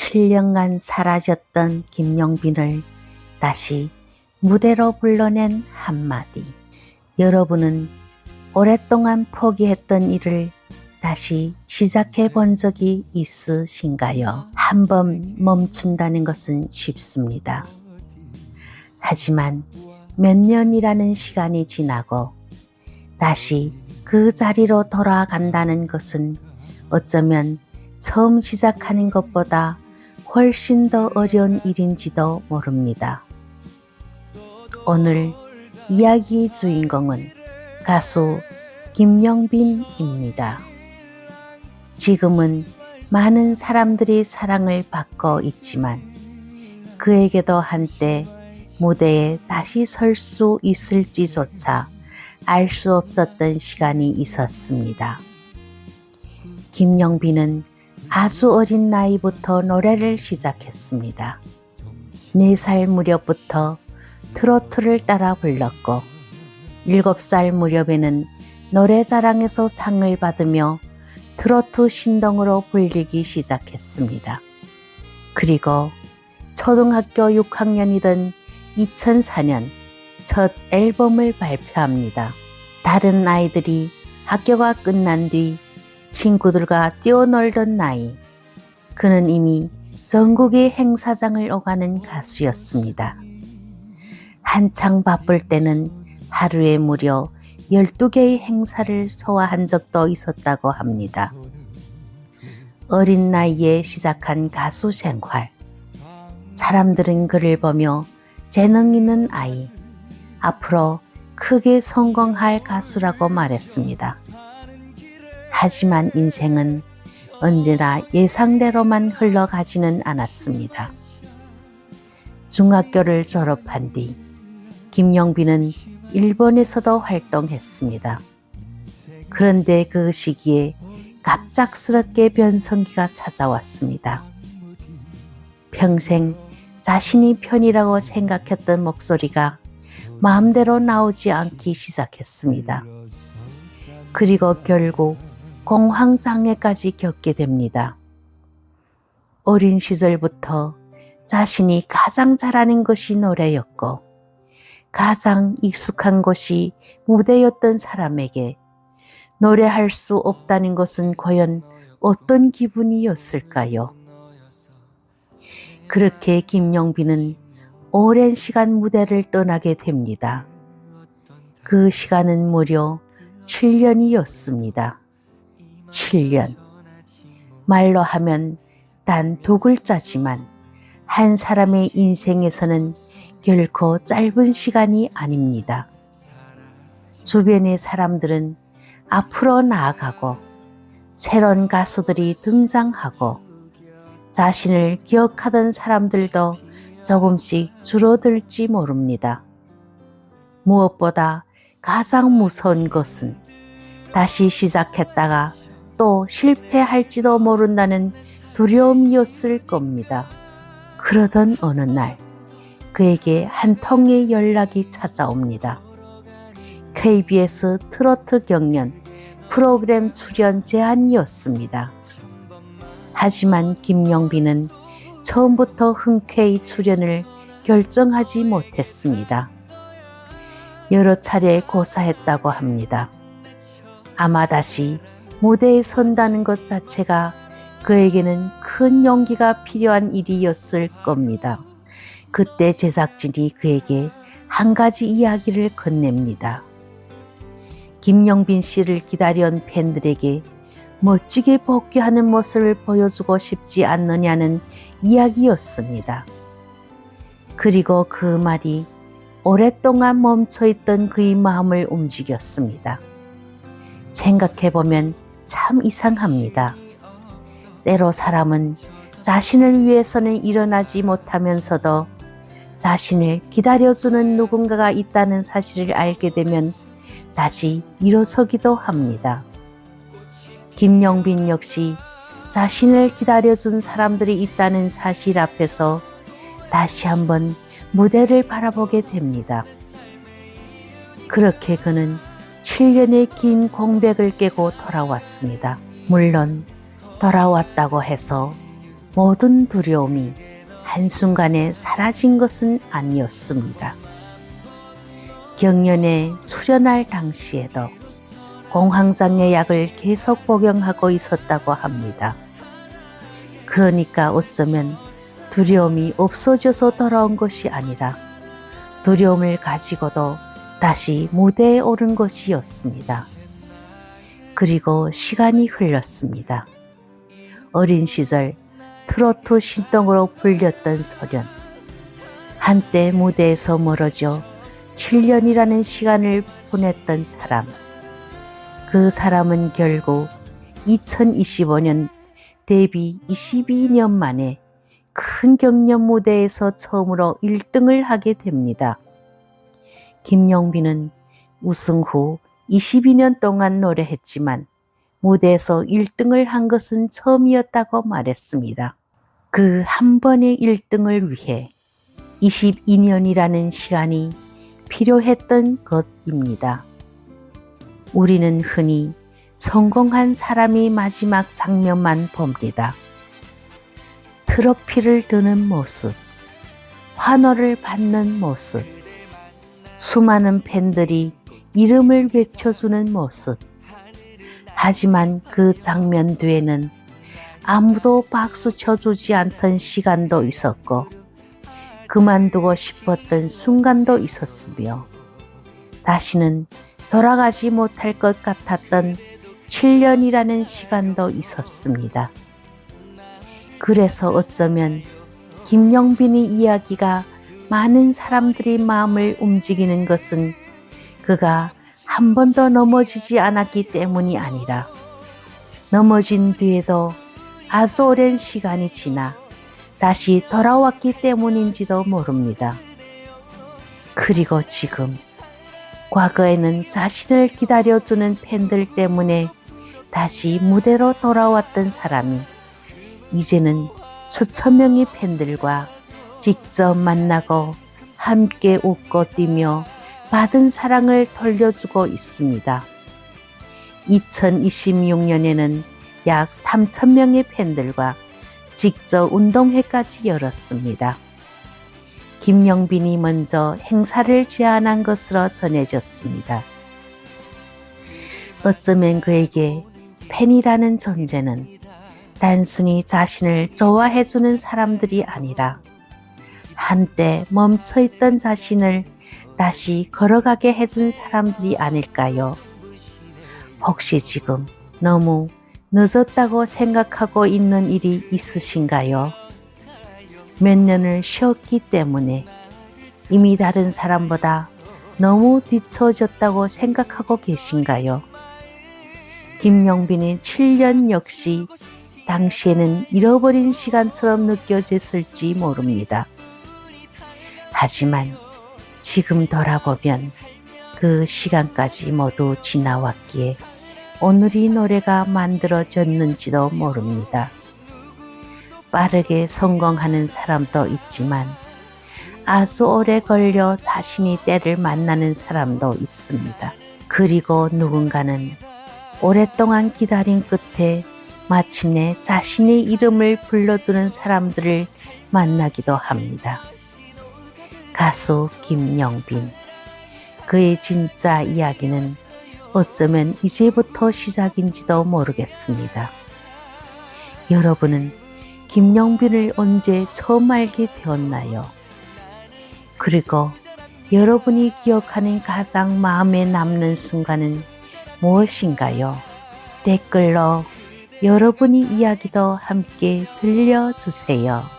7년간 사라졌던 김용빈을 다시 무대로 불러낸 한마디. 여러분은 오랫동안 포기했던 일을 다시 시작해 본 적이 있으신가요? 한번 멈춘다는 것은 쉽습니다. 하지만 몇 년이라는 시간이 지나고 다시 그 자리로 돌아간다는 것은 어쩌면 처음 시작하는 것보다 훨씬 더 어려운 일인지도 모릅니다. 오늘 이야기의 주인공은 가수 김용빈입니다. 지금은 많은 사람들이 사랑을 받고 있지만 그에게도 한때 무대에 다시 설 수 있을지조차 알 수 없었던 시간이 있었습니다. 김용빈은 아주 어린 나이부터 노래를 시작했습니다. 4살 무렵부터 트로트를 따라 불렀고 7살 무렵에는 노래자랑에서 상을 받으며 트로트 신동으로 불리기 시작했습니다. 그리고 초등학교 6학년이던 2004년 첫 앨범을 발표합니다. 다른 아이들이 학교가 끝난 뒤 친구들과 뛰어놀던 나이, 그는 이미 전국의 행사장을 오가는 가수였습니다. 한창 바쁠 때는 하루에 무려 12개의 행사를 소화한 적도 있었다고 합니다. 어린 나이에 시작한 가수 생활. 사람들은 그를 보며 재능 있는 아이, 앞으로 크게 성공할 가수라고 말했습니다. 하지만 인생은 언제나 예상대로만 흘러가지는 않았습니다. 중학교를 졸업한 뒤 김용빈은 일본에서도 활동했습니다. 그런데 그 시기에 갑작스럽게 변성기가 찾아왔습니다. 평생 자신이 편이라고 생각했던 목소리가 마음대로 나오지 않기 시작했습니다. 그리고 결국 공황장애까지 겪게 됩니다. 어린 시절부터 자신이 가장 잘하는 것이 노래였고 가장 익숙한 곳이 무대였던 사람에게 노래할 수 없다는 것은 과연 어떤 기분이었을까요? 그렇게 김용빈은 오랜 시간 무대를 떠나게 됩니다. 그 시간은 무려 7년이었습니다. 7년. 말로 하면 단 2글자지만 한 사람의 인생에서는 결코 짧은 시간이 아닙니다. 주변의 사람들은 앞으로 나아가고 새로운 가수들이 등장하고 자신을 기억하던 사람들도 조금씩 줄어들지 모릅니다. 무엇보다 가장 무서운 것은 다시 시작했다가 또 실패할지도 모른다는 두려움이었을 겁니다. 그러던 어느 날 그에게 한 통의 연락이 찾아옵니다. KBS 트로트 경연 프로그램 출연 제안이었습니다. 하지만 김용빈은 처음부터 흔쾌히 출연을 결정하지 못했습니다. 여러 차례 고사했다고 합니다. 아마 다시 무대에 선다는 것 자체가 그에게는 큰 용기가 필요한 일이었을 겁니다. 그때 제작진이 그에게 한 가지 이야기를 건넵니다. 김용빈 씨를 기다려온 팬들에게 멋지게 복귀하는 모습을 보여주고 싶지 않느냐는 이야기였습니다. 그리고 그 말이 오랫동안 멈춰있던 그의 마음을 움직였습니다. 생각해보면 참 이상합니다. 때로 사람은 자신을 위해서는 일어나지 못하면서도 자신을 기다려주는 누군가가 있다는 사실을 알게 되면 다시 일어서기도 합니다. 김용빈 역시 자신을 기다려준 사람들이 있다는 사실 앞에서 다시 한번 무대를 바라보게 됩니다. 그렇게 그는 7년의 긴 공백을 깨고 돌아왔습니다. 물론 돌아왔다고 해서 모든 두려움이 한순간에 사라진 것은 아니었습니다. 경연에 출연할 당시에도 공황장애 약을 계속 복용하고 있었다고 합니다. 그러니까 어쩌면 두려움이 없어져서 돌아온 것이 아니라 두려움을 가지고도 다시 무대에 오른 것이었습니다. 그리고 시간이 흘렀습니다. 어린 시절 트로트 신동으로 불렸던 소련. 한때 무대에서 멀어져 7년이라는 시간을 보냈던 사람. 그 사람은 결국 2025년 데뷔 22년 만에 큰 경연 무대에서 처음으로 1등을 하게 됩니다. 김용빈은 우승 후 22년 동안 노래했지만 무대에서 1등을 한 것은 처음이었다고 말했습니다. 그 한 번의 1등을 위해 22년이라는 시간이 필요했던 것입니다. 우리는 흔히 성공한 사람이 마지막 장면만 봅니다. 트로피를 드는 모습, 환호를 받는 모습, 수많은 팬들이 이름을 외쳐주는 모습. 하지만 그 장면 뒤에는 아무도 박수 쳐주지 않던 시간도 있었고 그만두고 싶었던 순간도 있었으며 다시는 돌아가지 못할 것 같았던 7년이라는 시간도 있었습니다. 그래서 어쩌면 김용빈의 이야기가 많은 사람들의 마음을 움직이는 것은 그가 한 번도 넘어지지 않았기 때문이 아니라 넘어진 뒤에도 아주 오랜 시간이 지나 다시 돌아왔기 때문인지도 모릅니다. 그리고 지금 과거에는 자신을 기다려주는 팬들 때문에 다시 무대로 돌아왔던 사람이 이제는 수천 명의 팬들과 직접 만나고 함께 웃고 뛰며 받은 사랑을 돌려주고 있습니다. 2026년에는 약 3천 명의 팬들과 직접 운동회까지 열었습니다. 김용빈이 먼저 행사를 제안한 것으로 전해졌습니다. 어쩌면 그에게 팬이라는 존재는 단순히 자신을 좋아해주는 사람들이 아니라 한때 멈춰있던 자신을 다시 걸어가게 해준 사람들이 아닐까요? 혹시 지금 너무 늦었다고 생각하고 있는 일이 있으신가요? 몇 년을 쉬었기 때문에 이미 다른 사람보다 너무 뒤처졌다고 생각하고 계신가요? 김용빈의 7년 역시 당시에는 잃어버린 시간처럼 느껴졌을지 모릅니다. 하지만 지금 돌아보면 그 시간까지 모두 지나왔기에 오늘 이 노래가 만들어졌는지도 모릅니다. 빠르게 성공하는 사람도 있지만 아주 오래 걸려 자신이 때를 만나는 사람도 있습니다. 그리고 누군가는 오랫동안 기다린 끝에 마침내 자신의 이름을 불러주는 사람들을 만나기도 합니다. 가수 김용빈. 그의 진짜 이야기는 어쩌면 이제부터 시작인지도 모르겠습니다. 여러분은 김용빈을 언제 처음 알게 되었나요? 그리고 여러분이 기억하는 가장 마음에 남는 순간은 무엇인가요? 댓글로 여러분의 이야기도 함께 들려주세요.